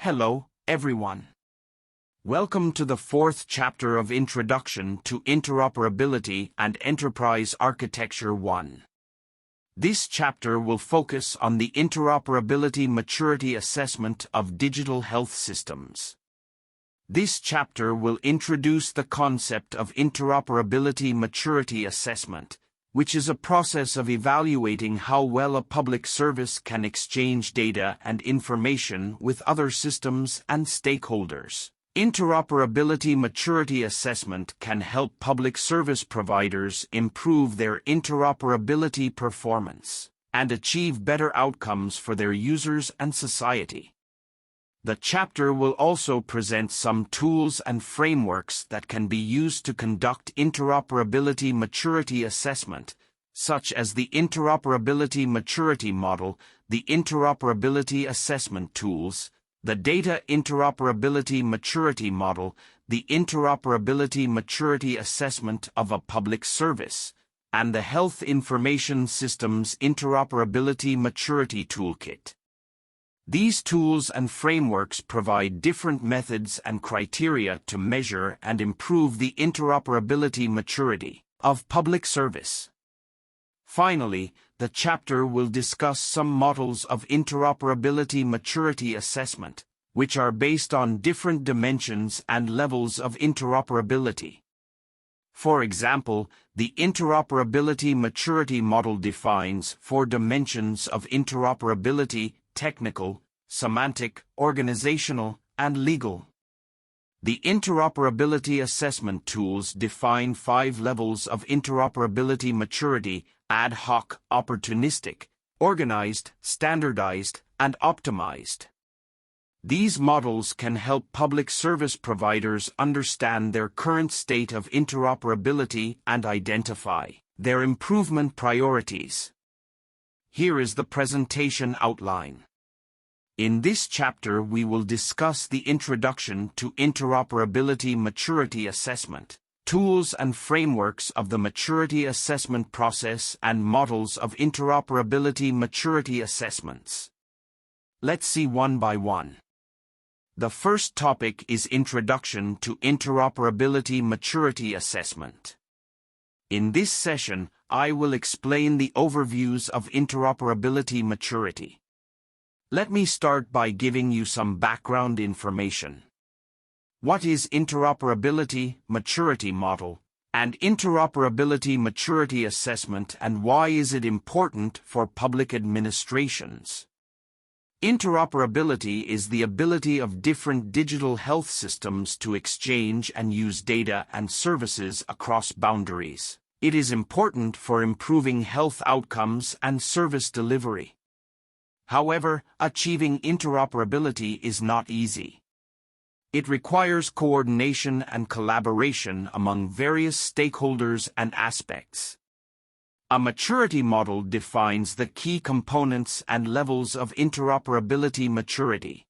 Hello, everyone. Welcome to the fourth chapter of Introduction to Interoperability and Enterprise Architecture 1. This chapter will focus on the interoperability maturity assessment of digital health systems. This chapter will introduce the concept of interoperability maturity assessment, which is a process of evaluating how well a public service can exchange data and information with other systems and stakeholders. Interoperability maturity assessment can help public service providers improve their interoperability performance and achieve better outcomes for their users and society. The chapter will also present some tools and frameworks that can be used to conduct interoperability maturity assessment, such as the Interoperability Maturity Model, the Interoperability Assessment Tools, the Data Interoperability Maturity Model, the Interoperability Maturity Assessment of a Public Service, and the Health Information Systems Interoperability Maturity Toolkit. These tools and frameworks provide different methods and criteria to measure and improve the interoperability maturity of public service. Finally, the chapter will discuss some models of interoperability maturity assessment, which are based on different dimensions and levels of interoperability. For example, the Interoperability Maturity Model defines 4 dimensions of interoperability: technical, semantic, organizational, and legal. The Interoperability Assessment Tools define 5 levels of interoperability maturity: ad hoc, opportunistic, organized, standardized, and optimized. These models can help public service providers understand their current state of interoperability and identify their improvement priorities. Here is the presentation outline. In this chapter, we will discuss the introduction to interoperability maturity assessment, tools and frameworks of the maturity assessment process, and models of interoperability maturity assessments. Let's see one by one. The first topic is Introduction to Interoperability Maturity Assessment. In this session, I will explain the overviews of interoperability maturity. Let me start by giving you some background information. What is Interoperability Maturity Model and Interoperability Maturity Assessment, and why is it important for public administrations? Interoperability is the ability of different digital health systems to exchange and use data and services across boundaries. It is important for improving health outcomes and service delivery. However, achieving interoperability is not easy. It requires coordination and collaboration among various stakeholders and aspects. A maturity model defines the key components and levels of interoperability maturity.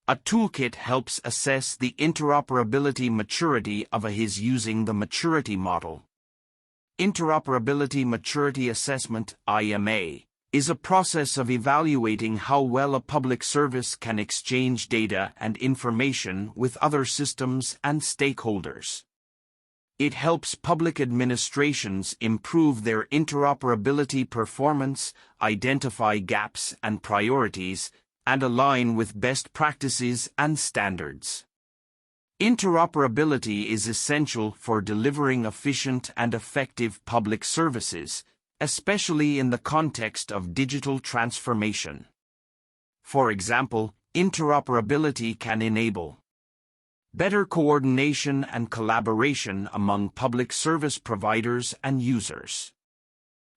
A toolkit helps assess the interoperability maturity of a HIS using the maturity model. Interoperability Maturity Assessment (IMA) is a process of evaluating how well a public service can exchange data and information with other systems and stakeholders. It helps public administrations improve their interoperability performance, identify gaps and priorities, and align with best practices and standards. Interoperability is essential for delivering efficient and effective public services, especially in the context of digital transformation. For example, interoperability can enable better coordination and collaboration among public service providers and users,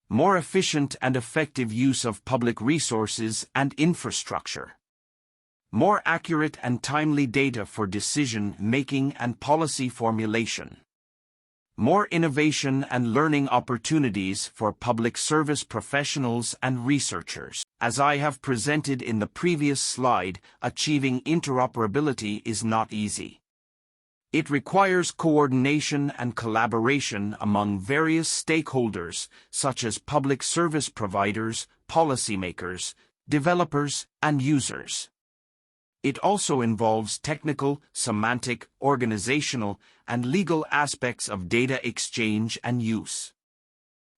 more efficient and effective use of public resources and infrastructure, more accurate and timely data for decision-making and policy formulation, more innovation and learning opportunities for public service professionals and researchers. As I have presented in the previous slide, achieving interoperability is not easy. It requires coordination and collaboration among various stakeholders, such as public service providers, policymakers, developers, and users. It also involves technical, semantic, organizational, and legal aspects of data exchange and use.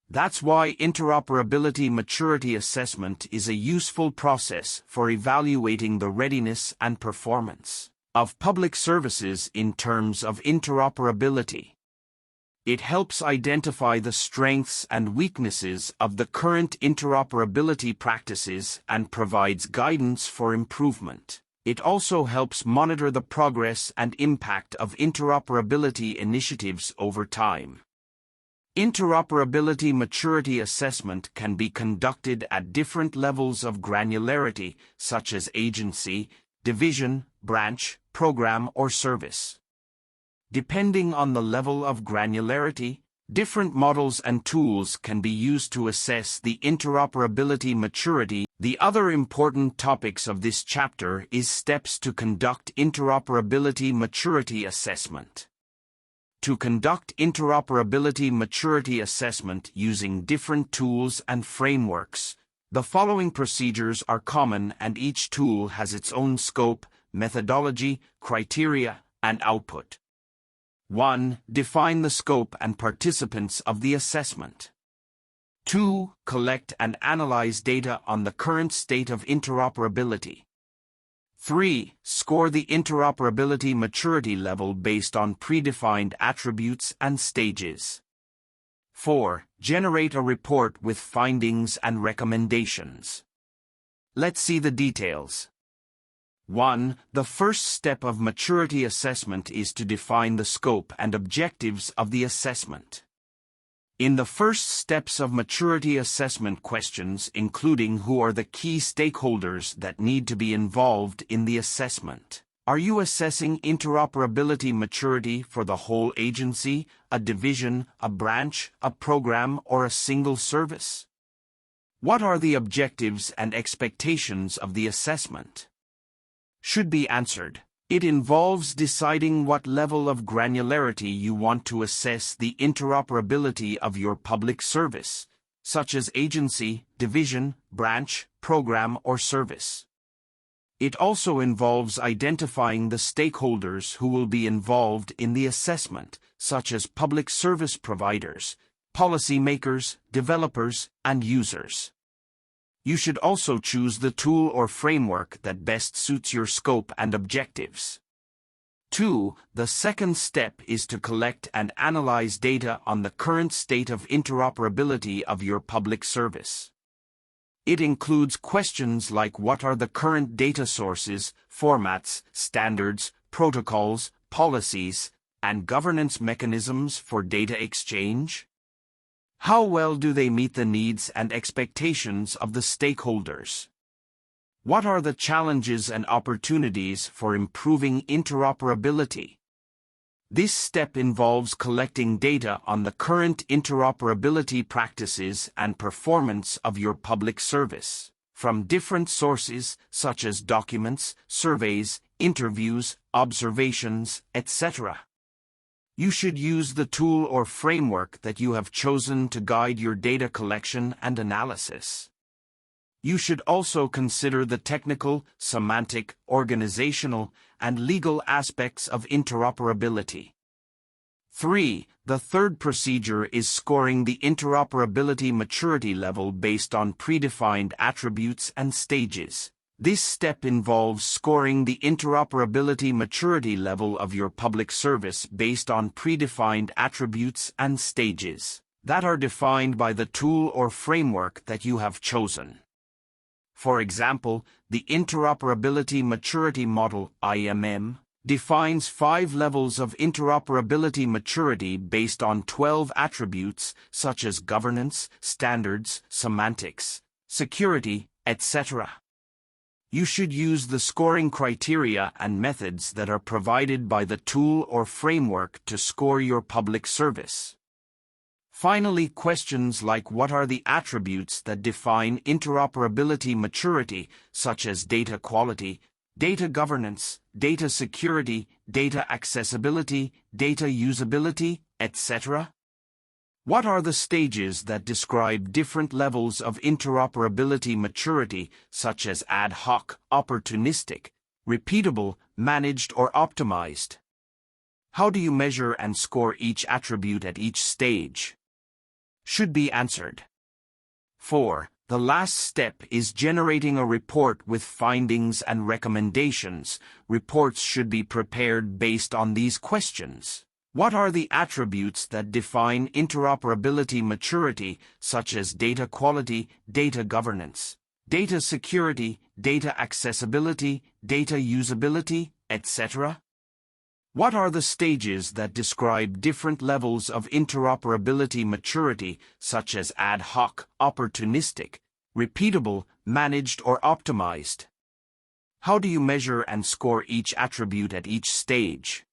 That's why interoperability maturity assessment is a useful process for evaluating the readiness and performance of public services in terms of interoperability. It helps identify the strengths and weaknesses of the current interoperability practices and provides guidance for improvement. It also helps monitor the progress and impact of interoperability initiatives over time. Interoperability maturity assessment can be conducted at different levels of granularity, such as agency, division, branch, program, or service. Depending on the level of granularity, different models and tools can be used to assess the interoperability maturity. The other important topics of this chapter is steps to conduct interoperability maturity assessment. To conduct interoperability maturity assessment using different tools and frameworks, the following procedures are common, and each tool has its own scope, methodology, criteria, and output. 1. Define the scope and participants of the assessment. 2. Collect and analyze data on the current state of interoperability. 3. Score the interoperability maturity level based on predefined attributes and stages. 4. Generate a report with findings and recommendations. Let's see the details. 1. The first step of maturity assessment is to define the scope and objectives of the assessment. In the first steps of maturity assessment, questions including who are the key stakeholders that need to be involved in the assessment. Are you assessing interoperability maturity for the whole agency, a division, a branch, a program, or a single service? What are the objectives and expectations of the assessment? Should be answered. It involves deciding what level of granularity you want to assess the interoperability of your public service, such as agency, division, branch, program, or service. It also involves identifying the stakeholders who will be involved in the assessment, such as public service providers, policymakers, developers, and users. You should also choose the tool or framework that best suits your scope and objectives. 2. The second step is to collect and analyze data on the current state of interoperability of your public service. It includes questions like what are the current data sources, formats, standards, protocols, policies, and governance mechanisms for data exchange? How well do they meet the needs and expectations of the stakeholders? What are the challenges and opportunities for improving interoperability? This step involves collecting data on the current interoperability practices and performance of your public service, from different sources such as documents, surveys, interviews, observations, etc. You should use the tool or framework that you have chosen to guide your data collection and analysis. You should also consider the technical, semantic, organizational, and legal aspects of interoperability. 3. The third procedure is scoring the interoperability maturity level based on predefined attributes and stages. This step involves scoring the interoperability maturity level of your public service based on predefined attributes and stages that are defined by the tool or framework that you have chosen. For example, the Interoperability Maturity Model (IMM) defines 5 levels of interoperability maturity based on 12 attributes such as governance, standards, semantics, security, etc. You should use the scoring criteria and methods that are provided by the tool or framework to score your public service. Finally, questions like what are the attributes that define interoperability maturity, such as data quality, data governance, data security, data accessibility, data usability, etc.? What are the stages that describe different levels of interoperability maturity, such as ad hoc, opportunistic, repeatable, managed or optimized? How do you measure and score each attribute at each stage? Should be answered. 4. The last step is generating a report with findings and recommendations. Reports should be prepared based on these questions. What are the attributes that define interoperability maturity, such as data quality, data governance, data security, data accessibility, data usability, etc.? What are the stages that describe different levels of interoperability maturity, such as ad hoc, opportunistic, repeatable, managed or optimized? How do you measure and score each attribute at each stage?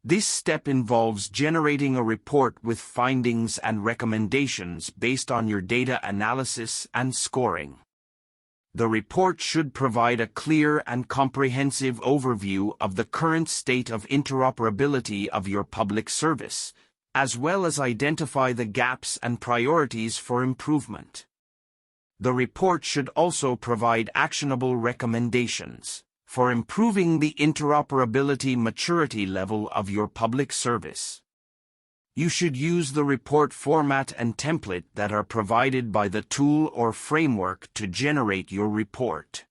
This step involves generating a report with findings and recommendations based on your data analysis and scoring. The report should provide a clear and comprehensive overview of the current state of interoperability of your public service, as well as identify the gaps and priorities for improvement. The report should also provide actionable recommendations for improving the interoperability maturity level of your public service. You should use the report format and template that are provided by the tool or framework to generate your report.